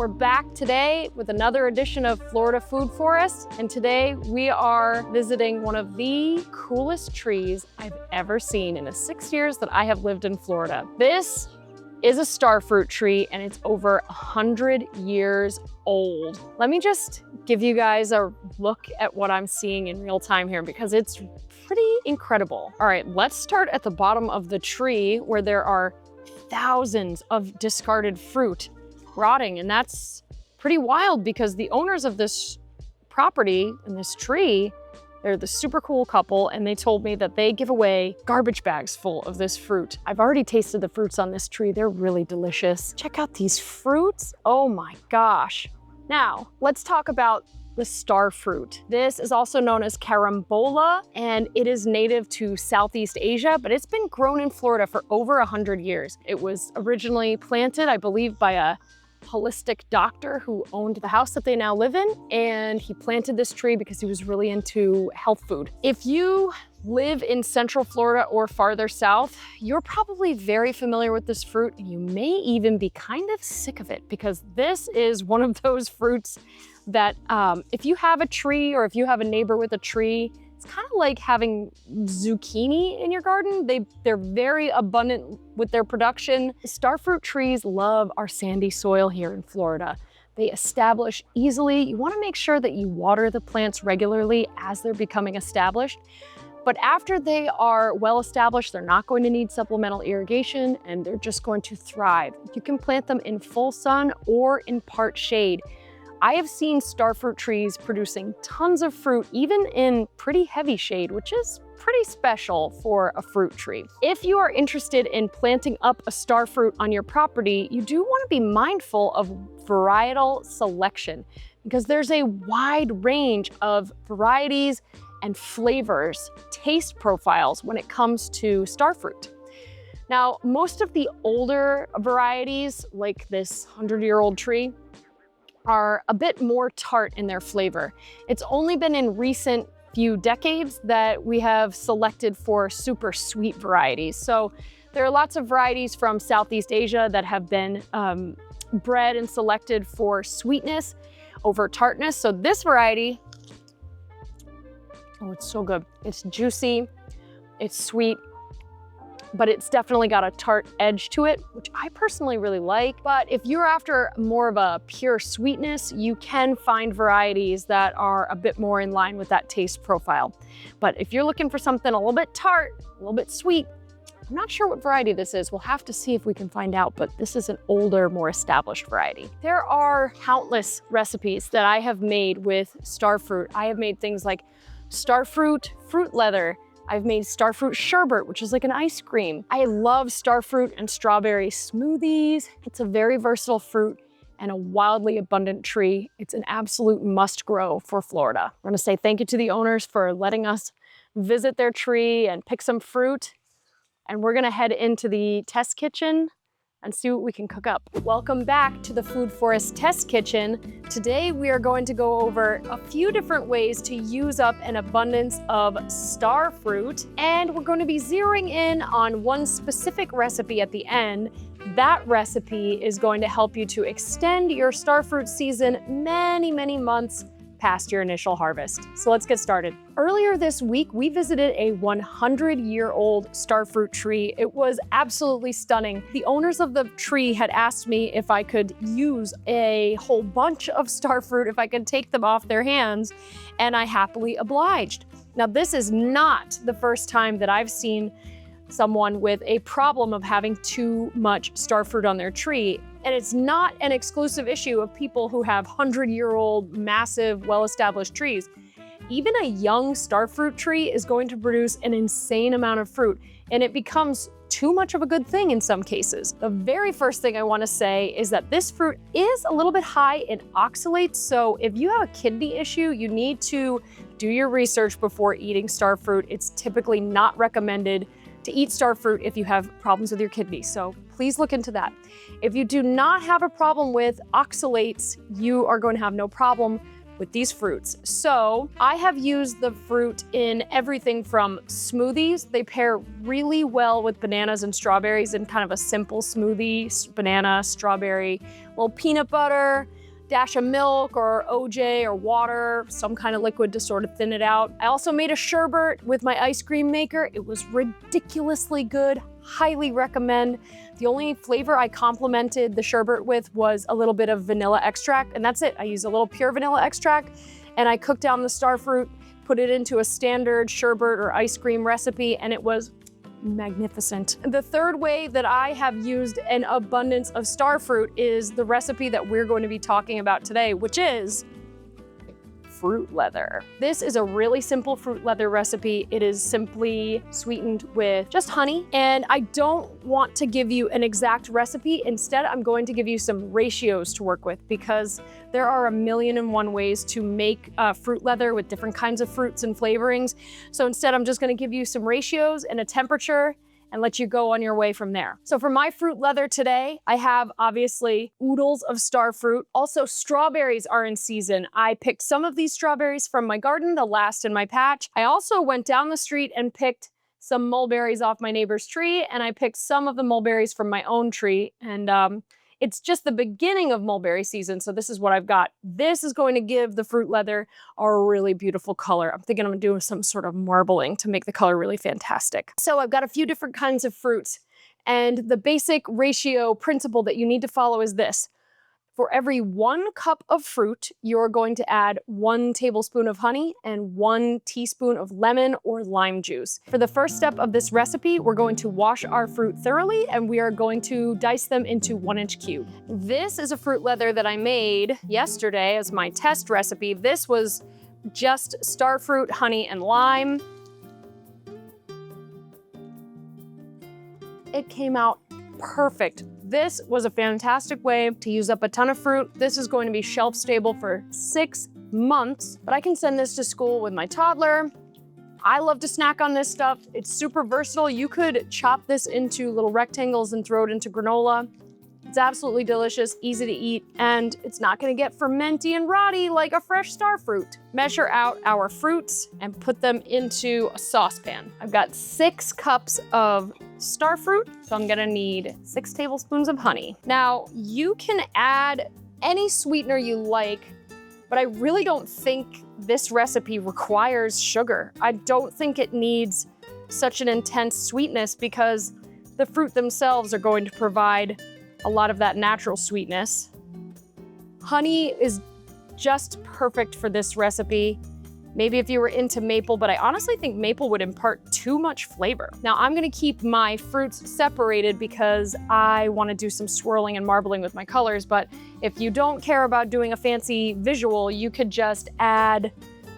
We're back today with another edition of Florida Food Forest, and today we are visiting one of the coolest trees I've ever seen in the 6 years that I have lived in Florida. This is a starfruit tree, and it's over 100 years old. Let me just give you guys a look at what I'm seeing in real time here, because it's pretty incredible. All right, let's start at the bottom of the tree where there are thousands of discarded fruit rotting, and that's pretty wild because the owners of this property and this tree, they're the super cool couple, and they told me that they give away garbage bags full of this fruit. I've already tasted the fruits on this tree. They're really delicious. Check out these fruits. Oh my gosh. Now, let's talk about the starfruit. This is also known as carambola, and it is native to Southeast Asia, but it's been grown in Florida for over 100 years. It was originally planted, I believe, by a holistic doctor who owned the house that they now live in, and he planted this tree because he was really into health food. If you live in Central Florida or farther south, you're probably very familiar with this fruit, and you may even be kind of sick of it, because this is one of those fruits that if you have a tree or if you have a neighbor with a tree, it's kind of like having zucchini in your garden. They're very abundant with their production. Starfruit trees love our sandy soil here in Florida. They establish easily. You want to make sure that you water the plants regularly as they're becoming established. But after they are well established, they're not going to need supplemental irrigation, and they're just going to thrive. You can plant them in full sun or in part shade. I have seen starfruit trees producing tons of fruit, even in pretty heavy shade, which is pretty special for a fruit tree. If you are interested in planting up a starfruit on your property, you do want to be mindful of varietal selection, because there's a wide range of varieties and flavors, taste profiles when it comes to starfruit. Now, most of the older varieties, like this 100-year-old tree, are a bit more tart in their flavor. It's only been in recent few decades that we have selected for super sweet varieties. So there are lots of varieties from Southeast Asia that have been bred and selected for sweetness over tartness. So this variety, oh, it's so good. It's juicy, it's sweet, but it's definitely got a tart edge to it, which I personally really like. But if you're after more of a pure sweetness, you can find varieties that are a bit more in line with that taste profile. But if you're looking for something a little bit tart, a little bit sweet, I'm not sure what variety this is. We'll have to see if we can find out, but this is an older, more established variety. There are countless recipes that I have made with starfruit. I have made things like starfruit fruit leather. I've made starfruit sherbet, which is like an ice cream. I love starfruit and strawberry smoothies. It's a very versatile fruit and a wildly abundant tree. It's an absolute must grow for Florida. I'm gonna say thank you to the owners for letting us visit their tree and pick some fruit. And we're gonna head into the test kitchen and see what we can cook up. Welcome back to the Food Forest Test Kitchen. Today we are going to go over a few different ways to use up an abundance of starfruit, and we're going to be zeroing in on one specific recipe at the end. That recipe is going to help you to extend your starfruit season many, many months past your initial harvest. So let's get started. Earlier this week, we visited a 100-year-old starfruit tree. It was absolutely stunning. The owners of the tree had asked me if I could use a whole bunch of starfruit, if I could take them off their hands, and I happily obliged. Now, this is not the first time that I've seen someone with a problem of having too much starfruit on their tree. And it's not an exclusive issue of people who have 100-year-old, massive, well-established trees. Even a young starfruit tree is going to produce an insane amount of fruit, and it becomes too much of a good thing in some cases. The very first thing I want to say is that this fruit is a little bit high in oxalates, so if you have a kidney issue, you need to do your research before eating starfruit. It's typically not recommended to eat starfruit if you have problems with your kidneys, so please look into that. If you do not have a problem with oxalates, you are going to have no problem with these fruits. So I have used the fruit in everything from smoothies. They pair really well with bananas and strawberries in kind of a simple smoothie, banana, strawberry, little peanut butter, dash of milk or OJ or water, some kind of liquid to sort of thin it out. I also made a sherbet with my ice cream maker. It was ridiculously good, highly recommend. The only flavor I complemented the sherbet with was a little bit of vanilla extract, and that's it. I used a little pure vanilla extract, and I cooked down the starfruit, put it into a standard sherbet or ice cream recipe, and it was magnificent. The third way that I have used an abundance of starfruit is the recipe that we're going to be talking about today, which is fruit leather. This is a really simple fruit leather recipe. It is simply sweetened with just honey, and I don't want to give you an exact recipe. Instead, I'm going to give you some ratios to work with because there are 1,000,001 ways to make fruit leather with different kinds of fruits and flavorings. So instead, I'm just gonna give you some ratios and a temperature and let you go on your way from there. So for my fruit leather today, I have obviously oodles of starfruit. Also, strawberries are in season. I picked some of these strawberries from my garden, the last in my patch. I also went down the street and picked some mulberries off my neighbor's tree, and I picked some of the mulberries from my own tree. And it's just the beginning of mulberry season, so this is what I've got. This is going to give the fruit leather a really beautiful color. I'm thinking I'm gonna do some sort of marbling to make the color really fantastic. So I've got a few different kinds of fruits, and the basic ratio principle that you need to follow is this. For every 1 cup of fruit, you're going to add 1 tablespoon of honey and 1 teaspoon of lemon or lime juice. For the first step of this recipe, we're going to wash our fruit thoroughly and we are going to dice them into 1-inch cubes. This is a fruit leather that I made yesterday as my test recipe. This was just starfruit, honey, and lime. It came out perfect. This was a fantastic way to use up a ton of fruit. This is going to be shelf stable for 6 months, but I can send this to school with my toddler. I love to snack on this stuff. It's super versatile. You could chop this into little rectangles and throw it into granola. It's absolutely delicious, easy to eat, and it's not gonna get fermenty and rotty like a fresh starfruit. Measure out our fruits and put them into a saucepan. I've got 6 cups of starfruit, so I'm gonna need 6 tablespoons of honey. Now, you can add any sweetener you like, but I really don't think this recipe requires sugar. I don't think it needs such an intense sweetness because the fruit themselves are going to provide a lot of that natural sweetness. Honey is just perfect for this recipe. Maybe if you were into maple, but I honestly think maple would impart too much flavor. Now I'm gonna keep my fruits separated because I wanna do some swirling and marbling with my colors, but if you don't care about doing a fancy visual, you could just add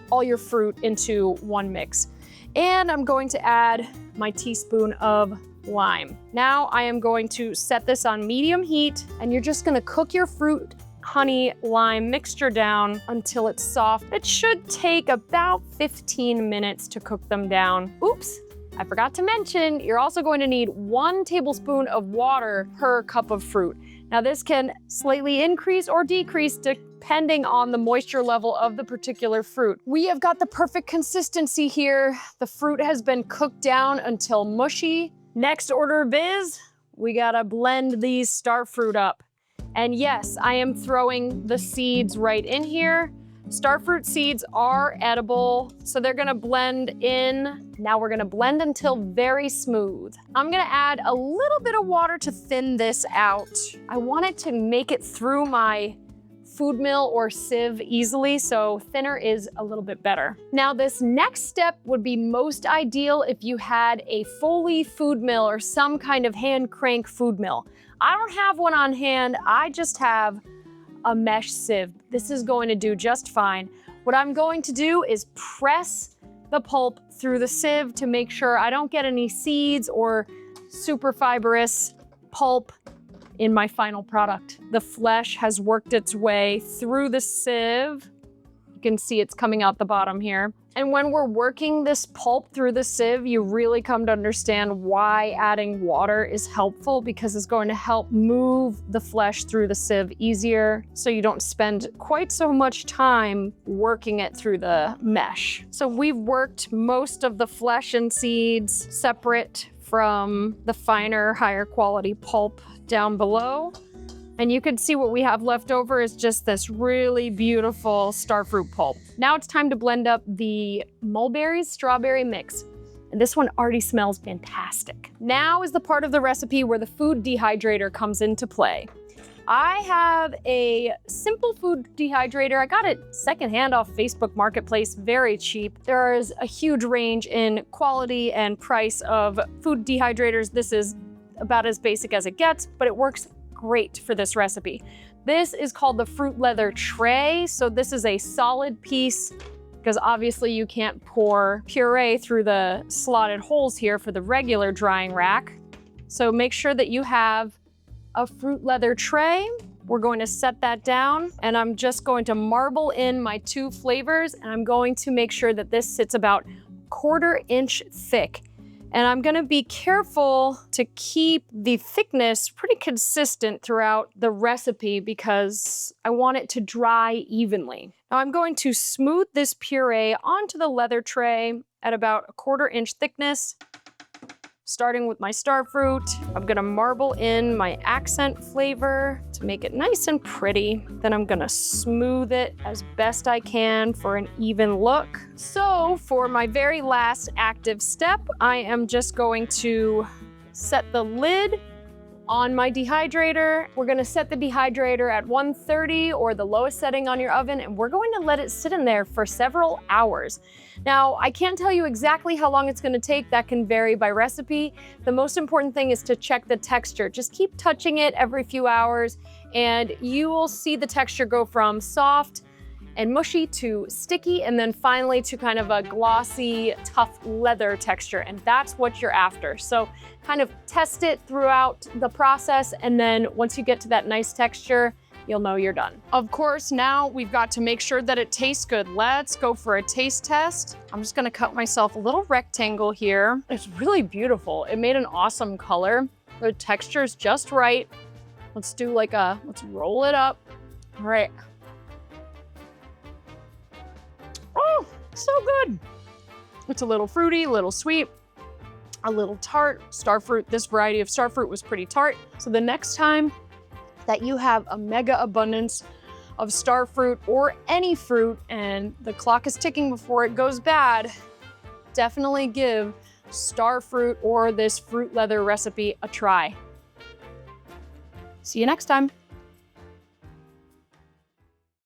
all your fruit into one mix. And I'm going to add my teaspoon of lime. Now I am going to set this on medium heat, and you're just gonna cook your fruit, honey, lime mixture down until it's soft. It should take about 15 minutes to cook them down. Oops, I forgot to mention, you're also going to need 1 tablespoon of water per cup of fruit. Now this can slightly increase or decrease depending on the moisture level of the particular fruit. We have got the perfect consistency here. The fruit has been cooked down until mushy. Next order of biz, we gotta blend these starfruit up. And yes, I am throwing the seeds right in here. Starfruit seeds are edible, so they're gonna blend in. Now we're gonna blend until very smooth. I'm gonna add a little bit of water to thin this out. I want it to make it through my food mill or sieve easily, so thinner is a little bit better. Now this next step would be most ideal if you had a Foley food mill or some kind of hand crank food mill. I don't have one on hand, I just have a mesh sieve. This is going to do just fine. What I'm going to do is press the pulp through the sieve to make sure I don't get any seeds or super fibrous pulp in my final product. The flesh has worked its way through the sieve. You can see it's coming out the bottom here. And when we're working this pulp through the sieve, you really come to understand why adding water is helpful, because it's going to help move the flesh through the sieve easier, so you don't spend quite so much time working it through the mesh. So we've worked most of the flesh and seeds separate from the finer, higher quality pulp down below. And you can see what we have left over is just this really beautiful starfruit pulp. Now it's time to blend up the mulberries strawberry mix. And this one already smells fantastic. Now is the part of the recipe where the food dehydrator comes into play. I have a simple food dehydrator. I got it secondhand off Facebook Marketplace, very cheap. There is a huge range in quality and price of food dehydrators. This is about as basic as it gets, but it works great for this recipe. This is called the fruit leather tray. So this is a solid piece, because obviously you can't pour puree through the slotted holes here for the regular drying rack. So make sure that you have a fruit leather tray. We're going to set that down, and I'm just going to marble in my 2 flavors, and I'm going to make sure that this sits about 1/4 inch thick. And I'm gonna be careful to keep the thickness pretty consistent throughout the recipe, because I want it to dry evenly. Now I'm going to smooth this puree onto the leather tray at about 1/4 inch thickness. Starting with my starfruit, I'm gonna marble in my accent flavor to make it nice and pretty. Then I'm gonna smooth it as best I can for an even look. So for my very last active step, I am just going to set the lid on my dehydrator. We're gonna set the dehydrator at 130 or the lowest setting on your oven, and we're going to let it sit in there for several hours. Now, I can't tell you exactly how long it's gonna take. That can vary by recipe. The most important thing is to check the texture. Just keep touching it every few hours, and you will see the texture go from soft and mushy to sticky, and then finally to kind of a glossy, tough leather texture, and that's what you're after. So kind of test it throughout the process, and then once you get to that nice texture, you'll know you're done. Of course, now we've got to make sure that it tastes good. Let's go for a taste test. I'm just gonna cut myself a little rectangle here. It's really beautiful. It made an awesome color. The texture's just right. Let's do like let's roll it up. All right. Oh, so good. It's a little fruity, a little sweet, a little tart. Starfruit, this variety of starfruit was pretty tart. So the next time that you have a mega abundance of starfruit or any fruit and the clock is ticking before it goes bad, definitely give starfruit or this fruit leather recipe a try. See you next time.